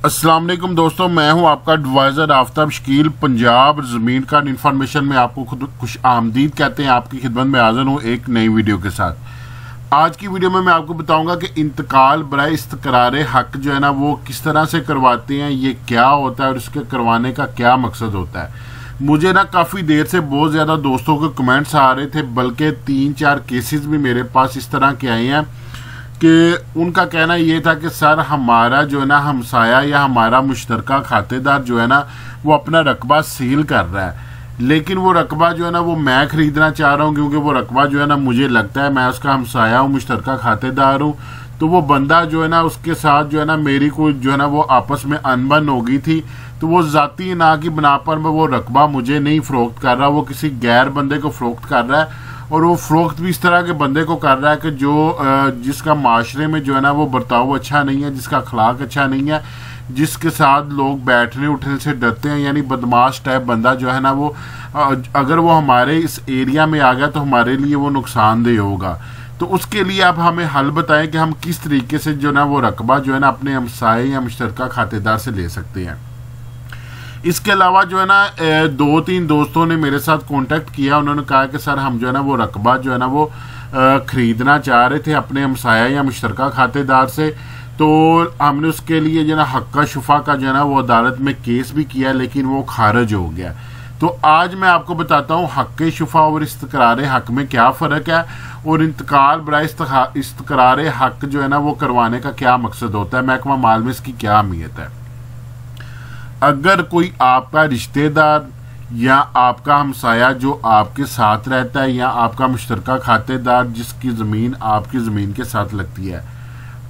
अस्सलाम वालेकुम दोस्तों, मैं हूं आपका एडवाइज़र आफ्ताब शकील। पंजाब ज़मीन कार्ड इन्फॉर्मेशन में आपको खुश आमदीद कहते हैं। आपकी खिदमत में हाज़िर हूं एक नई वीडियो के साथ। आज की वीडियो में मैं आपको बताऊंगा कि इंतकाल बराए इस्तक़रार हक जो है ना वो किस तरह से करवाते हैं, ये क्या होता है और इसके करवाने का क्या मकसद होता है। मुझे ना काफ़ी देर से बहुत ज़्यादा दोस्तों के कमेंट्स आ रहे थे, बल्कि 3-4 केसेस भी मेरे पास इस तरह के आए हैं कि उनका कहना ये था कि सर हमारा जो है ना हमसाया या हमारा मुश्तरका खातेदार जो है ना वो अपना रकबा सील कर रहा है, लेकिन वो रकबा जो है ना वो मैं ख़रीदना चाह रहा हूँ, क्योंकि वो रकबा जो है ना मुझे लगता है मैं उसका हमसाया हूँ, मुश्तरका खातेदार हूँ। तो वो बंदा जो है ना उसके साथ जो है ना मेरी कोई जो है ना वो आपस में अनबन हो गई थी, तो वो ज़ाती ना की बना पर वो रकबा मुझे नहीं फ़रोख्त कर रहा, वो किसी गैर बंदे को फ़रोख्त कर रहा है। और वो फ़रोख्त भी इस तरह के बंदे को कर रहा है कि जो जिसका माशरे में जो है ना वो बर्ताव अच्छा नहीं है, जिसका अखलाक अच्छा नहीं है, जिसके साथ लोग बैठने उठने से डरते हैं, यानी बदमाश टाइप बंदा जो है ना वो अगर वो हमारे इस एरिया में आ गया तो हमारे लिए वो नुकसानदेह होगा। तो उसके लिए आप हमें हल बताएं कि हम किस तरीके से जो ना वो रकबा जो है ना अपने हमसाये या मुश्तरका खातेदार से ले सकते हैं। इसके अलावा जो है ना 2-3 दोस्तों ने मेरे साथ कांटेक्ट किया, उन्होंने कहा कि सर हम जो है ना वो रकबा जो है ना वो ख़रीदना चाह रहे थे अपने हमसाया या मुश्तरका खातेदार से। तो हमने उसके लिए जो है ना हक्का शुफा का जो है ना वो अदालत में केस भी किया, लेकिन वो खारिज हो गया। तो आज मैं आपको बताता हूँ हक्के शुफा और इस्तक़रार हक में क्या फ़र्क है, और इंतकाल बराए इस्तक़रार हक जो है ना वो करवाने का क्या मकसद होता है, महकमा माल में इसकी क्या अहमियत है। अगर कोई आपका रिश्तेदार या आपका हमसाया जो आपके साथ रहता है या आपका मुश्तरका खातेदार जिसकी ज़मीन आपकी ज़मीन के साथ लगती है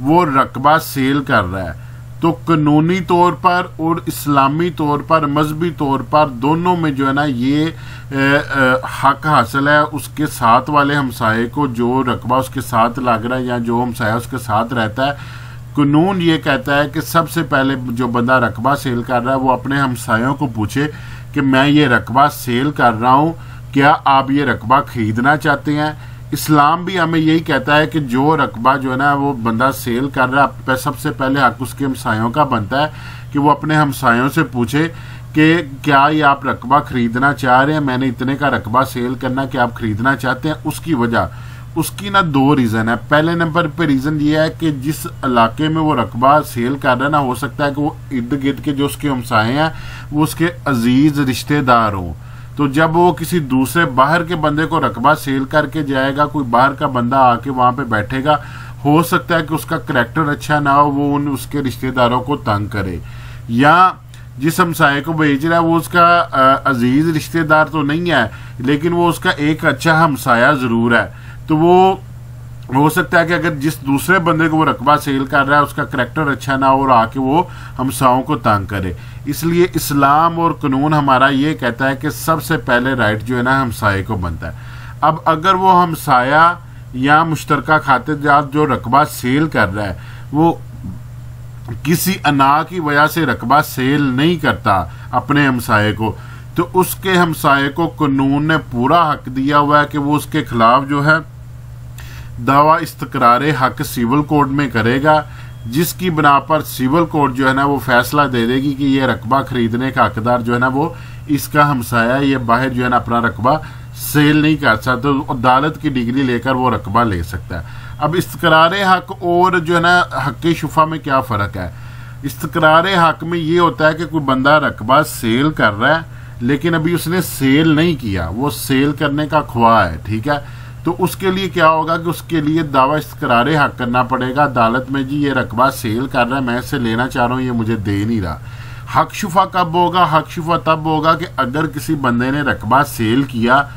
वो रकबा सेल कर रहा है, तो कानूनी तौर पर और इस्लामी तौर पर, मजहबी तौर पर दोनों में जो है ना ये हक हासिल है उसके साथ वाले हमसाये को, जो रकबा उसके साथ लग रहा है या जो हमसाया उसके साथ रहता है। कानून ये कहता है कि सबसे पहले जो बंदा रकबा सेल कर रहा है वो अपने हमसायों को पूछे कि मैं ये रकबा सेल कर रहा हूँ, क्या आप ये रकबा ख़रीदना चाहते हैं। इस्लाम भी हमें यही कहता है कि जो रकबा जो है ना वो बंदा सेल कर रहा है सबसे पहले हक उसके हमसायों का बनता है कि वो अपने हमसायों से पूछे कि क्या ये आप रकबा ख़रीदना चाह रहे हैं, मैंने इतने का रकबा सेल करना, कि आप ख़रीदना चाहते हैं। उसकी वजह उसकी ना 2 रीज़न है। पहले नंबर पे रीज़न ये है कि जिस इलाके में वो रकबा सेल कर रहा है ना, हो सकता है कि वो इर्द गिर्द के जो उसके हमसाए हैं वो उसके अजीज़ रिश्तेदार हों। तो जब वो किसी दूसरे बाहर के बंदे को रकबा सेल करके जाएगा, कोई बाहर का बंदा आके वहाँ पे बैठेगा, हो सकता है कि उसका करैक्टर अच्छा ना हो, वो उसके रिश्तेदारों को तंग करे, या जिस हमसाये को बेच रहा है वो उसका अजीज़ रिश्तेदार तो नहीं है, लेकिन वो उसका एक अच्छा हमसाया ज़रूर है। तो वो हो सकता है कि अगर जिस दूसरे बंदे को वो रकबा सेल कर रहा है उसका करैक्टर अच्छा ना हो और आके वो हमसाओं को तंग करे। इसलिए इस्लाम और कानून हमारा ये कहता है कि सबसे पहले राइट जो है ना हमसाये को बनता है। अब अगर वो हमसाया या मुश्तरका खातेदार जो रकबा सेल कर रहा है वो किसी अना की वजह से रकबा सेल नहीं करता अपने हमसाये को, तो उसके हमसाये को कानून ने पूरा हक दिया हुआ है कि वो उसके खिलाफ जो है दावा इस्तक़रार हक सिविल कोर्ट में करेगा, जिसकी बना पर सिविल कोर्ट जो है ना वो फैसला दे देगी कि ये रकबा खरीदने का हकदार जो है ना वो इसका हमसाया ये बाहर जो है ना अपना रकबा सेल नहीं कर सकता, तो अदालत की डिग्री लेकर वो रकबा ले सकता है। अब इस्तक़रार हक और जो है ना हक़ शुफा में क्या फ़र्क है। इस्तक़रार हक में ये होता है कि कोई बंदा रकबा सेल कर रहा है लेकिन अभी उसने सेल नहीं किया, वो सेल करने का ख्वाह है, ठीक है। तो उसके लिए क्या होगा कि उसके लिए दावा इस्तक़रार हक करना पड़ेगा अदालत में, जी ये रकबा सेल कर रहा है, मैं इससे लेना चाह रहा हूँ, ये मुझे दे नहीं रहा। हक शुफा कब होगा? हक शुफा तब होगा कि अगर किसी बंदे ने रकबा सेल किया,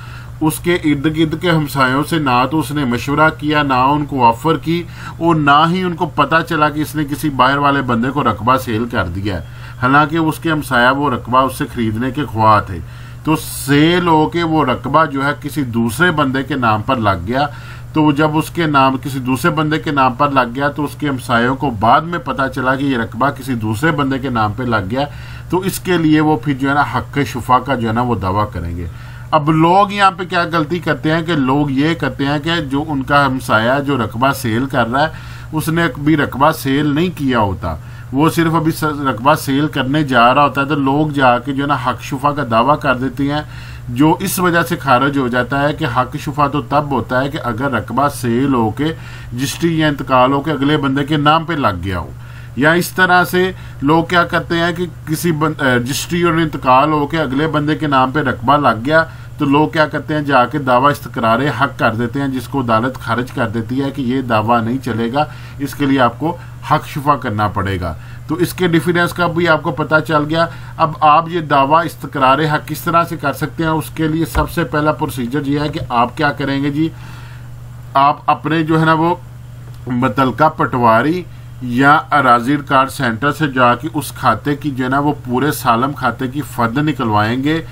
उसके इर्द गिर्द के हमसायों से ना तो उसने मशवरा किया, ना उनको ऑफ़र की, और ना ही उनको पता चला कि इसने किसी बाहर वाले बंदे को रकबा सेल कर दिया है, हालांकि उसके हमसाया वो रकबा उससे ख़रीदने के ख्वाह थे। तो सेल हो के वो रकबा जो है किसी दूसरे बंदे के नाम पर लग गया, तो जब उसके नाम किसी दूसरे बंदे के नाम पर लग गया तो उसके हमसायों को बाद में पता चला कि ये रकबा किसी दूसरे बंदे के नाम पर लग गया, तो इसके लिए वो फिर जो है ना हक़ शुफा का जो है ना वो दावा करेंगे। अब लोग यहाँ पे क्या गलती करते हैं कि लोग ये करते हैं कि जो उनका हमसाया जो रकबा सेल कर रहा है उसने अभी रकबा सेल नहीं किया होता, वो सिर्फ अभी रकबा सेल करने जा रहा होता है, तो लोग जाके जो है ना हक शुफा का दावा कर देते हैं, जो इस वजह से खारिज हो जाता है कि हक शुफा तो तब होता है कि अगर रकबा सेल होके रजिस्ट्री या इंतकाल हो के अगले बंदे के नाम पे लग गया हो। या इस तरह से लोग क्या करते हैं कि किसी रजिस्ट्री और इंतकाल हो के अगले बंदे के नाम पे रकबा लग गया, तो लोग क्या करते हैं जाके दावा इस्तकरार हक कर देते हैं, जिसको अदालत खारिज कर देती है कि ये दावा नहीं चलेगा, इसके लिए आपको हक शुफा करना पड़ेगा। तो इसके डिफरेंस का भी आपको पता चल गया। अब आप ये दावा इस्तकरार हक किस तरह से कर सकते हैं, उसके लिए सबसे पहला प्रोसीजर ये है कि आप क्या करेंगे जी, आप अपने जो है ना वो मुतल्लिका पटवारी या अराजी रिकॉर्ड सेंटर से जाके उस खाते की जो है ना वो पूरे सालम खाते की फर्द निकलवाएंगे,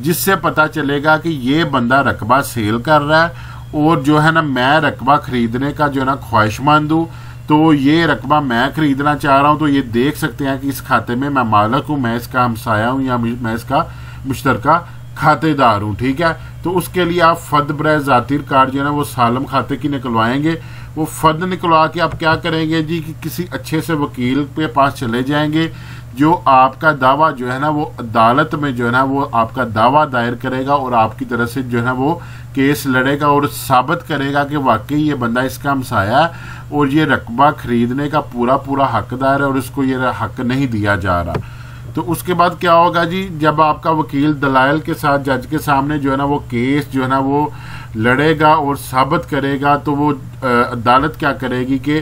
जिससे पता चलेगा कि ये बंदा रकबा सेल कर रहा है और जो है ना मैं रकबा खरीदने का जो है ना ख्वाहिशमंद हूँ, तो ये रकबा मैं खरीदना चाह रहा हूँ। तो ये देख सकते हैं कि इस खाते में मैं मालिक हूँ, मैं इसका हमसाया हूँ या मैं इसका मुश्तरका खातेदार हूँ, ठीक है। तो उसके लिए आप फर्द बराए ज़ाती रिकॉर्ड जो है ना वो सालम खाते की निकलवाएंगे। वो फर्द निकलवा के आप क्या करेंगे जी कि किसी अच्छे से वकील के पास चले जाएंगे, जो आपका दावा जो है ना वो अदालत में जो है ना वो आपका दावा दायर करेगा और आपकी तरफ से जो है ना वो केस लड़ेगा और साबित करेगा कि वाकई ये बंदा इसका हमसाया है और ये रकबा खरीदने का पूरा पूरा हकदार है और इसको ये हक नहीं दिया जा रहा। तो उसके बाद क्या होगा जी, जब आपका वकील दलाइल के साथ जज के सामने जो है ना वो केस जो है ना वो लड़ेगा और साबित करेगा, तो वो अदालत क्या करेगी कि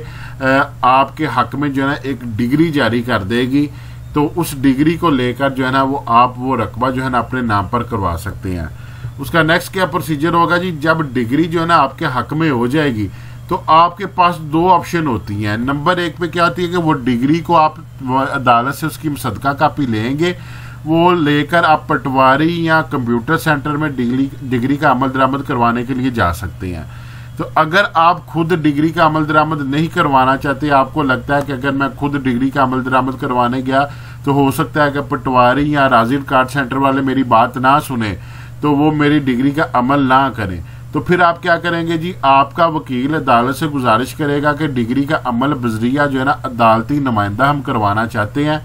आपके हक में जो है ना एक डिग्री जारी कर देगी। तो उस डिग्री को लेकर जो है ना वो आप वो रकबा जो है ना अपने नाम पर करवा सकते हैं। उसका नेक्स्ट क्या प्रोसीजर होगा जी, जब डिग्री जो है ना आपके हक में हो जाएगी तो आपके पास दो ऑप्शन होती हैं। नंबर एक पे क्या होती है कि वो डिग्री को आप अदालत से उसकी सदका कापी लेंगे, वो लेकर आप पटवारी या कंप्यूटर सेंटर में डिग्री का अमल दरामद करवाने के लिए जा सकते हैं। तो अगर आप खुद डिग्री का अमल दरामद नहीं करवाना चाहते, आपको लगता है कि अगर मैं खुद डिग्री का अमल दरामद करवाने गया तो हो सकता है कि पटवारी या अराजी रिकॉर्ड सेंटर वाले मेरी बात ना सुने, तो वो मेरी डिग्री का अमल ना करें, तो फिर आप क्या करेंगे जी, आपका वकील अदालत से गुजारिश करेगा कि डिग्री का अमल बजरिया जो है ना अदालती नुमाइंदा हम करवाना चाहते हैं।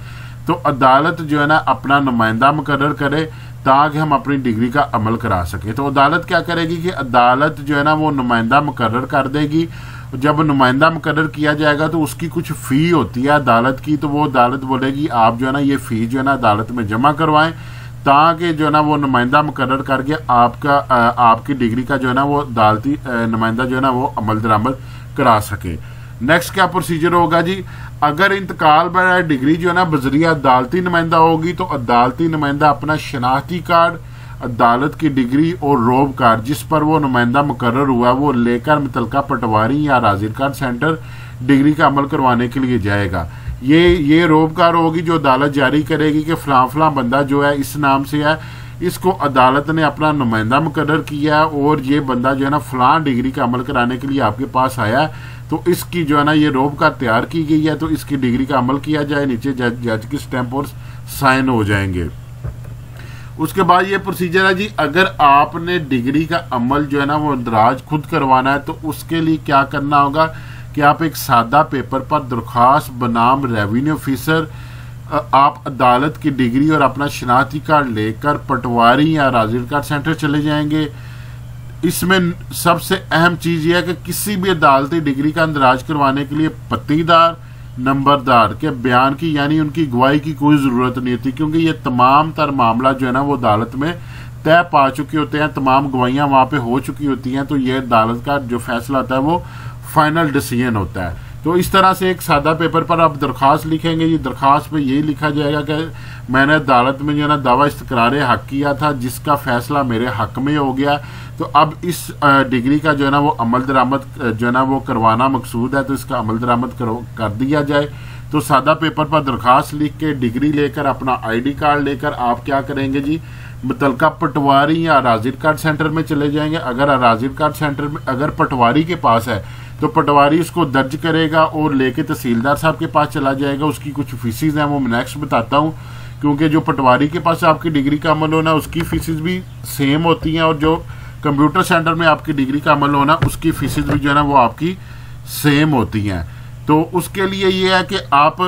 तो अदालत जो है ना अपना नुमाइंदा मुकर्रर करे ताकि हम अपनी डिग्री का अमल करा सके। तो अदालत क्या करेगी कि अदालत जो है ना वो नुमाइंदा मुकर्रर कर देगी। जब नुमाइंदा मुकर्रर किया जाएगा तो उसकी कुछ फ़ी होती है अदालत की, तो वो अदालत बोलेगी आप जो है ना ये फ़ी जो है ना अदालत में जमा करवाएं, ताकि जो है ना वो नुमाइंदा मुकर्रर करके आपकी डिग्री का जो है ना वो अदालती नुमाइंदा जो है ना वो अमल दरामद करा सके। नेक्स्ट क्या प्रोसीजर होगा जी, अगर इंतकाल बराए डिग्री जो है ना बजरिया अदालती नुमाइंदा होगी तो अदालती नुमाइंदा अपना शनाख्ती कार्ड, अदालत की डिग्री और रोब कार्ड जिस पर वो नुमाइंदा मुकर्रर हुआ वो लेकर मुतल्लिका पटवारी या अराजी रिकॉर्ड सेंटर डिग्री का अमल करवाने के लिए जाएगा। ये रोब कार्ड होगी जो अदालत जारी करेगी कि फलां फलां बंदा जो है इस नाम से है, इसको अदालत ने अपना नुमाइंदा मुकर्रर किया और ये बंदा जो है ना फलां डिग्री का अमल कराने के लिए आपके पास आया है, तो इसकी जो है ना ये रोब कार्ड तैयार की गई है, तो इसकी डिग्री का अमल किया जाए, नीचे जज की स्टैंप और साइन हो जाएंगे। उसके बाद ये प्रोसीजर है जी, अगर आपने डिग्री का अमल जो है ना वो इंदराज खुद करवाना है तो उसके लिए क्या करना होगा कि आप एक सादा पेपर पर दरख्वास्त बनाम रेवेन्यू ऑफिसर आप अदालत की डिग्री और अपना शनाख्ती कार्ड लेकर पटवारी या अराजी रिकॉर्ड सेंटर चले जाएंगे। इसमें सबसे अहम चीज़ यह है कि किसी भी अदालती डिग्री का इंदराज करवाने के लिए पत्तीदार नंबरदार के बयान की यानी उनकी गवाही की कोई ज़रूरत नहीं होती, क्योंकि ये तमाम तर मामला जो है ना वो अदालत में तय पा चुके होते हैं, तमाम गवाहियाँ वहाँ पे हो चुकी होती हैं, तो ये अदालत का जो फैसला होता है वो फाइनल डिसीजन होता है। तो इस तरह से एक सादा पेपर पर आप दरख्वास्त लिखेंगे, ये दरख्वास्त में यही लिखा जाएगा कि मैंने अदालत में जो है ना दावा इस्तकरार हक किया था जिसका फैसला मेरे हक में हो गया, तो अब इस डिग्री का जो है ना वो अमल दरामद जो है ना वो करवाना मकसूद है, तो इसका अमल दरामद कर दिया जाए। तो सादा पेपर पर दरख्वास्त लिख के डिग्री लेकर अपना ID कार्ड लेकर आप क्या करेंगे जी, मुतल्लिका पटवारी या अराजी रिकॉर्ड सेंटर में चले जाएंगे। अगर अराजी रिकॉर्ड सेंटर में अगर पटवारी के पास है तो पटवारी उसको दर्ज करेगा और लेके तहसीलदार साहब के पास चला जाएगा। उसकी कुछ फीसिस हैं वो मैं नेक्स्ट बताता हूँ, क्योंकि जो पटवारी के पास आपकी डिग्री का अमल होना उसकी फीसिस भी सेम होती हैं और जो कंप्यूटर सेंटर में आपकी डिग्री का अमल होना उसकी फीसिस भी जो है ना वो आपकी सेम होती हैं। तो उसके लिए ये है कि आप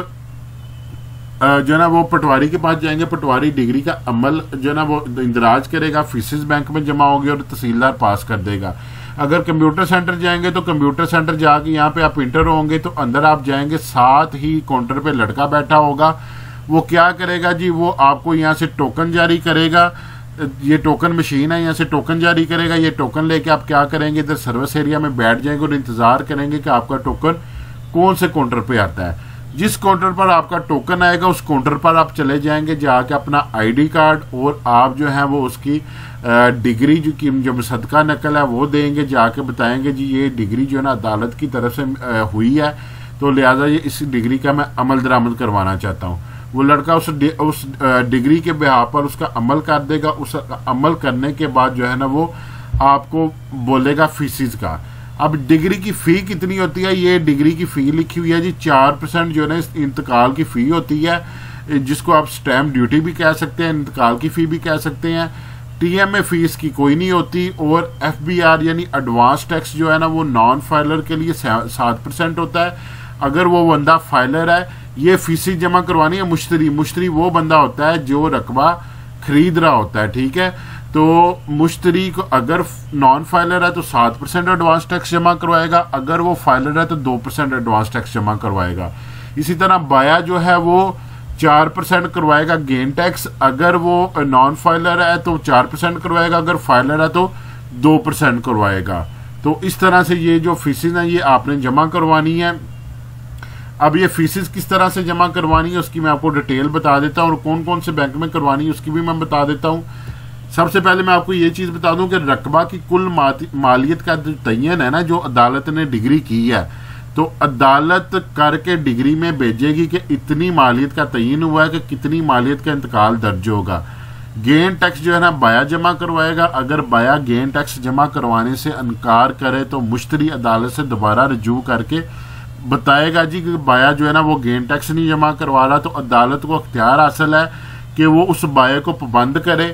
जो है ना वो पटवारी के पास जाएंगे, पटवारी डिग्री का अमल जो है ना वो इंदराज करेगा, फीसिस बैंक में जमा होगी और तहसीलदार पास कर देगा। अगर कंप्यूटर सेंटर जाएंगे तो कंप्यूटर सेंटर जाके यहाँ पे आप इंटर होंगे तो अंदर आप जाएंगे, साथ ही काउंटर पे लड़का बैठा होगा। वो क्या करेगा जी, वो आपको यहाँ से टोकन जारी करेगा, ये टोकन मशीन है, यहाँ से टोकन जारी करेगा। ये टोकन लेके आप क्या करेंगे, इधर सर्विस एरिया में बैठ जाएंगे और इंतजार करेंगे कि आपका टोकन कौन से काउंटर पे आता है। जिस काउंटर पर आपका टोकन आएगा उस काउंटर पर आप चले जाएंगे, जाके अपना आईडी कार्ड और आप जो है वो उसकी डिग्री जो मुसद्दका नकल है वो देंगे, जाके बताएंगे जी ये डिग्री जो है ना अदालत की तरफ से हुई है, तो लिहाजा ये इस डिग्री का मैं अमल दरामद करवाना चाहता हूँ। वो लड़का उस डिग्री के बिहार पर उसका अमल कर देगा। उस अमल करने के बाद जो है ना वो आपको बोलेगा फीसिस का। अब डिग्री की फ़ी कितनी होती है, ये डिग्री की फ़ी लिखी हुई है जी 4% जो है ना इंतकाल की फ़ी होती है, जिसको आप स्टैम्प ड्यूटी भी कह सकते हैं, इंतकाल की फ़ी भी कह सकते हैं। टीएमए फीस की कोई नहीं होती। और एफबीआर यानी एडवांस टैक्स जो है ना वो नॉन फाइलर के लिए 7% होता है। अगर वो बंदा फाइलर है, ये फीसी जमा करवानी है मुश्तरी वो बंदा होता है जो रकबा खरीद रहा होता है, ठीक है। तो मुश्तरी को अगर नॉन फाइलर है तो 7% एडवांस टैक्स जमा करवाएगा, अगर वो फाइलर है तो 2% एडवांस टैक्स जमा करवाएगा। इसी तरह बाया जो है वो 4% करवाएगा गेन टैक्स, अगर वो नॉन फाइलर है तो 4% करवाएगा, अगर फाइलर है तो 2% करवाएगा। तो इस तरह से ये जो फीसिस हैं ये आपने जमा करवानी है। अब ये फीसिस किस तरह से जमा करवानी है उसकी मैं आपको डिटेल बता देता हूँ, और कौन कौन से बैंक में करवानी है उसकी भी मैं बता देता हूँ। सबसे पहले मैं आपको ये चीज़ बता दूं कि रकबा की कुल मालियत का जो तयन है ना, जो अदालत ने डिग्री की है, तो अदालत करके डिग्री में भेजेगी कि इतनी मालियत का तयन हुआ है कि कितनी मालियत का इंतकाल दर्ज होगा। गेन टैक्स जो है ना बाया जमा करवाएगा। अगर बाया गेन टैक्स जमा करवाने से इनकार करे तो मुश्तरी अदालत से दोबारा रजू करके बताएगा जी कि बाया जो है ना वो गेन टैक्स नहीं जमा करवा रहा, तो अदालत को अख्तियार हासिल है कि वो उस बाया को पाबंद करे,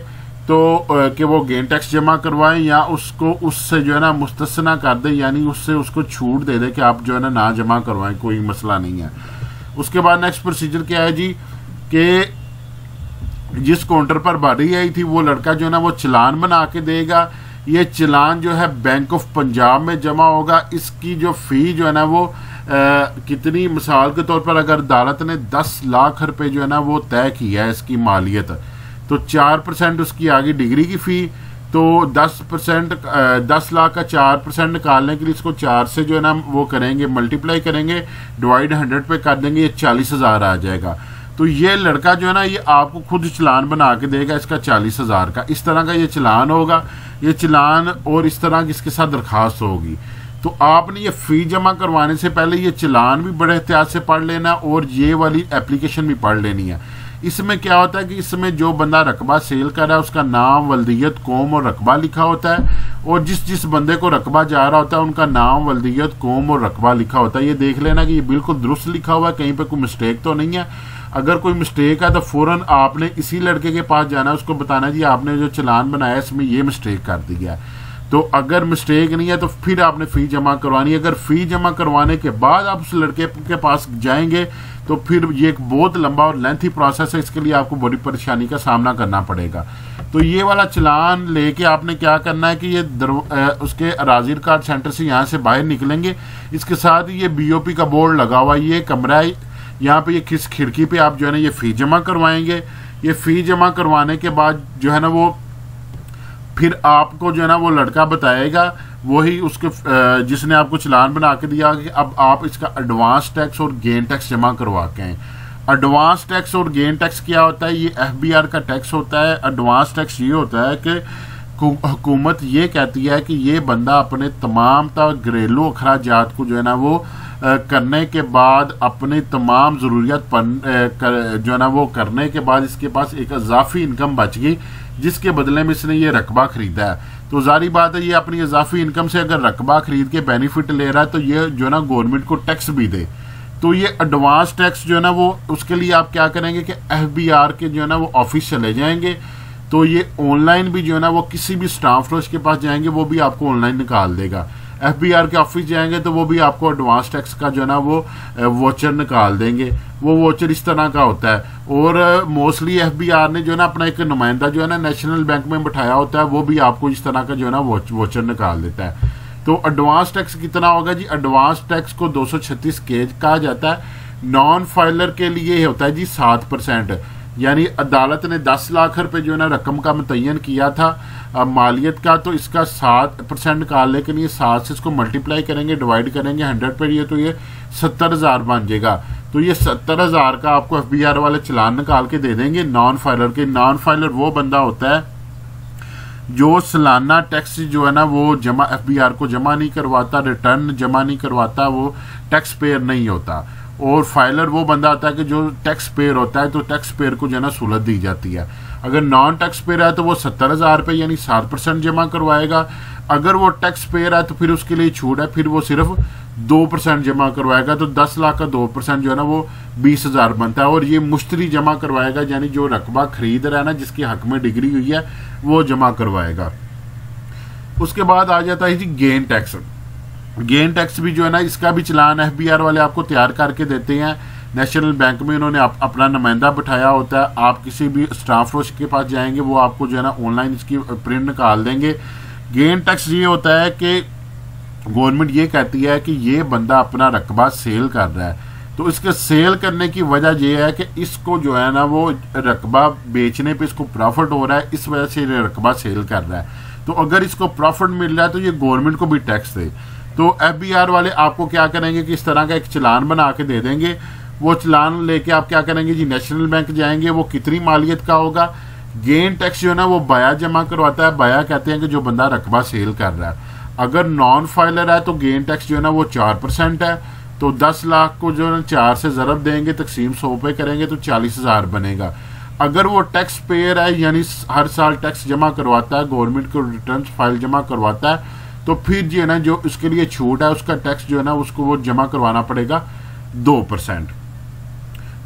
तो कि वो गेन टैक्स जमा करवाएं या उसको उससे जो है ना मुस्तस्ना कर दे, यानी उससे उसको छूट दे दे कि आप जो है ना जमा करवाएं, कोई मसला नहीं है। उसके बाद नेक्स्ट प्रोसीजर क्या है जी कि जिस काउंटर पर बारी आई थी वो लड़का जो है ना वो चालान बना के देगा। ये चालान जो है बैंक ऑफ पंजाब में जमा होगा। इसकी जो फ़ी जो है ना वो कितनी, मिसाल के तौर पर अगर अदालत ने 10 लाख रुपए जो है ना वो तय किया है इसकी मालियत, तो 4% उसकी आ गई डिग्री की फ़ी, तो 10 लाख का 4% निकालने के लिए इसको 4 से जो है ना वो करेंगे, मल्टीप्लाई करेंगे, डिवाइड 100 पे कर देंगे, ये 40,000 आ जाएगा। तो ये लड़का जो है ना ये आपको खुद चालान बना के देगा इसका 40,000 का। इस तरह का ये चालान होगा, ये चालान और इस तरह की इसके साथ दरखास्त होगी। तो आपने ये फ़ी जमा करवाने से पहले ये चालान भी बड़े एहतियात से पढ़ लेना और ये वाली एप्लीकेशन भी पढ़ लेनी है। इसमें क्या होता है कि इसमें जो बंदा रकबा सेल कर रहा है उसका नाम, वल्दियत, कौम और रकबा लिखा होता है, और जिस बंदे को रकबा जा रहा होता है उनका नाम, वल्दियत, कौम और रकबा लिखा होता है। ये देख लेना कि ये बिल्कुल दुरुस्त लिखा हुआ है, कहीं पे कोई मिस्टेक तो नहीं है। अगर कोई मिस्टेक है तो फौरन आपने इसी लड़के के पास जाना है, उसको बताना जी आपने जो चालान बनाया इसमें ये मिस्टेक कर दिया है। तो अगर मिस्टेक नहीं है तो फिर आपने फ़ी जमा करवानी है। अगर फ़ी जमा करवाने के बाद आप उस लड़के के पास जाएंगे तो फिर ये एक बहुत लंबा और लेंथी प्रोसेस है, इसके लिए आपको बड़ी परेशानी का सामना करना पड़ेगा। तो ये वाला चालान लेके आपने क्या करना है कि ये उसके अराजी रिकॉर्ड सेंटर से यहाँ से बाहर निकलेंगे। इसके साथ ये BOP का बोर्ड लगा हुआ, ये कमरा है, यहाँ पे ये किस खिड़की पे आप जो है ना ये फ़ी जमा करवाएंगे। ये फ़ी जमा करवाने के बाद जो है ना वो फिर आपको जो है ना वो लड़का बताएगा, वही उसके जिसने आपको चालान बना के दिया कि अब आप इसका एडवांस टैक्स और गेन टैक्स जमा करवा के हैं। एडवांस टैक्स और गेन टैक्स क्या होता है, ये FBR का टैक्स होता है। एडवांस टैक्स ये होता है कि हुकूमत ये कहती है कि ये बंदा अपने तमाम घरेलू अखराजात को जो है ना वो करने के बाद, अपने तमाम ज़रूरियात जो है ना वो करने के बाद इसके पास एक इजाफी इनकम बच गई जिसके बदले में इसने ये रकबा खरीदा है। तो जारी बात है ये अपनी इजाफी इनकम से अगर रकबा खरीद के बेनिफिट ले रहा है तो ये जो है ना गवर्नमेंट को टैक्स भी दे। तो ये एडवांस टैक्स जो है ना वो उसके लिए आप क्या करेंगे कि FBR के जो है ना वो ऑफिस चले जाएंगे। तो ये ऑनलाइन भी जो है ना वो किसी भी स्टाफ रोज के पास जाएंगे वो भी आपको ऑनलाइन निकाल देगा। FBR के ऑफिस जाएंगे तो वो भी आपको एडवांस टैक्स का जो है ना वो वोचर निकाल देंगे। वो वोचर इस तरह का होता है। और मोस्टली FBR ने जो है ना अपना एक नुमाइंदा जो है ना नेशनल बैंक में बिठाया होता है, वो भी आपको इस तरह का जो है ना वोचर निकाल देता है। तो एडवांस टैक्स कितना होगा जी? एडवांस टैक्स को 236 केज कहा जाता है। नॉन फाइलर के लिए होता है जी 7%, यानी अदालत ने 10 लाख रुपए जो है ना रकम का मुतय्यन किया था मालियत का, तो इसका 7% निकालने के लिए 7 से इसको मल्टीप्लाई करेंगे, डिवाइड करेंगे 100 पर, ये तो ये 70,000 बन जाएगा। तो ये 70,000 का आपको FBR वाले चलान निकाल के दे देंगे नॉन फाइलर के। नॉन फाइलर वो बंदा होता है जो सालाना टैक्स जो है ना वो जमा FBR को जमा नहीं करवाता, रिटर्न जमा नहीं करवाता, वो टैक्स पेयर नहीं होता। और फाइलर वो बंदा आता है कि जो टैक्स पेयर होता है, तो टैक्स पेयर को जो है ना सहूलत दी जाती है। अगर नॉन टैक्स पेयर है तो वो 70,000 रुपये यानी 7% जमा करवाएगा। अगर वो टैक्स पेयर है तो फिर उसके लिए छूट है, फिर वो सिर्फ 2% जमा करवाएगा। तो 10 लाख का 2% जो है ना वो 20,000 बनता है। और ये मुश्तरी जमा करवाएगा, यानी जो रकबा खरीद रहा है ना, जिसके हक में डिग्री हुई है, वो जमा करवाएगा। उसके बाद आ जाता है जी गेन टैक्स। गेन टैक्स भी जो है ना, इसका भी चलान FBR वाले आपको तैयार करके देते हैं। नेशनल बैंक में इन्होंने अपना नुमाइंदा बिठाया होता है। आप किसी भी स्टाफ रोश के पास जाएंगे, वो आपको जो है ना ऑनलाइन इसकी प्रिंट निकाल देंगे। गेन टैक्स ये होता है कि गवर्नमेंट ये कहती है कि ये बंदा अपना रकबा सेल कर रहा है, तो इसके सेल करने की वजह यह है कि इसको जो है ना वो रकबा बेचने पे इसको प्रॉफिट हो रहा है, इस वजह से ये रकबा सेल कर रहा है। तो अगर इसको प्रॉफिट मिल रहा है तो ये गवर्नमेंट को भी टैक्स दे। तो FBR वाले आपको क्या करेंगे कि इस तरह का एक चलान बना के दे देंगे। वो चलान लेके आप क्या करेंगे जी, नेशनल बैंक जाएंगे। वो कितनी मालियत का होगा? गेन टैक्स जो है ना वो बाया जमा करवाता है। बाया कहते हैं कि जो बंदा रकबा सेल कर रहा है। अगर नॉन फाइलर है तो गेन टैक्स जो है ना वो 4% है। तो 10 लाख को जो है 4 से ज़रब देंगे, तकसीम 100 पे करेंगे तो 40,000 बनेगा। अगर वो टैक्स पेयर है, यानी हर साल टैक्स जमा करवाता है, गवर्नमेंट को रिटर्न फाइल जमा करवाता है, तो फिर जो है ना जो उसके लिए छूट है, उसका टैक्स जो है ना उसको वो जमा करवाना पड़ेगा 2%।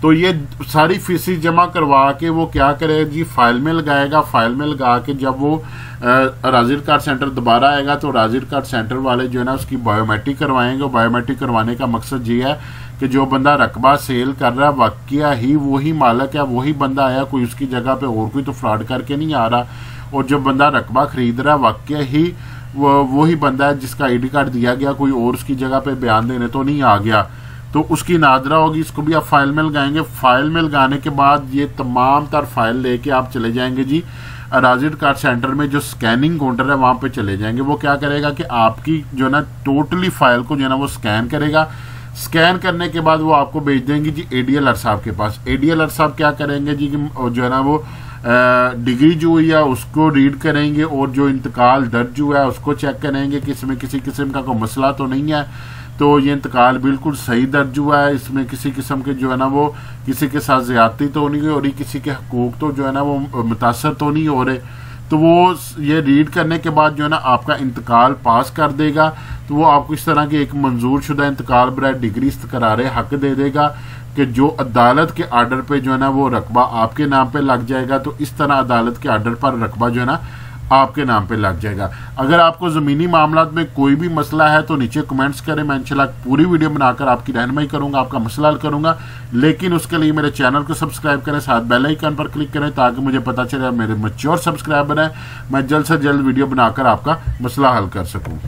तो ये सारी फीसी जमा करवा के वो क्या करेगा जी, फाइल में लगाएगा। फाइल में लगा के जब वो राजिर कार्ड सेंटर दोबारा आएगा तो राजिर कार्ड सेंटर वाले जो है ना उसकी बायोमेट्रिक करवाएंगे। बायोमेट्रिक करवाने का मकसद ये है कि जो बंदा रकबा सेल कर रहा है वाकया ही वही मालिक है, वही बंदा आया, कोई उसकी जगह पे और कोई तो फ्रॉड करके नहीं आ रहा। और जो बंदा रकबा खरीद रहा है वाकया ही वही बंदा है जिसका ID कार्ड दिया गया, कोई और उसकी जगह पे बयान देने तो नहीं आ गया। तो उसकी नादरा होगी। इसको भी आप फाइल में लगाएंगे। फाइल में लगाने के बाद ये तमाम तर फाइल लेके आप चले जाएंगे जी राजिर कार्ड सेंटर में, जो स्कैनिंग काउंटर है वहां पे चले जाएंगे। वो क्या करेगा कि आपकी जो है ना टोटली फाइल को जो है ना वो स्कैन करेगा। स्कैन करने के बाद वो आपको भेज देंगे जी ADLR साहब के पास। ADLR साहब क्या करेंगे जी कि जो है ना वो डिग्री जो हुई है उसको रीड करेंगे और जो इंतकाल दर्ज हुआ है उसको चेक करेंगे कि इसमें किसी किस्म का कोई मसला तो नहीं है। तो ये इंतकाल बिल्कुल सही दर्ज हुआ है, इसमें किसी किस्म के जो है ना वो किसी के साथ ज्यादती तो नहीं हो रही, किसी के हकूक तो जो है ना वो मुतासर तो नहीं हो रहे। तो वो ये रीड करने के बाद जो है ना आपका इंतकाल पास कर देगा। तो वो आपको इस तरह की एक मंजूर शुदा इंतकाल बराए डिग्री इस्तकरार हक दे देगा कि जो अदालत के आर्डर पे जो है ना वो रकबा आपके नाम पे लग जाएगा। तो इस तरह अदालत के आर्डर पर रकबा जो है ना आपके नाम पे लग जाएगा। अगर आपको ज़मीनी मामलात में कोई भी मसला है तो नीचे कमेंट्स करें, मैं इंशाल्लाह पूरी वीडियो बनाकर आपकी रहनुमाई करूंगा, आपका मसला हल करूंगा। लेकिन उसके लिए मेरे चैनल को सब्सक्राइब करें, साथ बेल आइकन पर क्लिक करें ताकि मुझे पता चले मेरे मैच्योर सब्सक्राइबर हैं, मैं जल्द से जल्द वीडियो बनाकर आपका मसला हल कर सकूँ।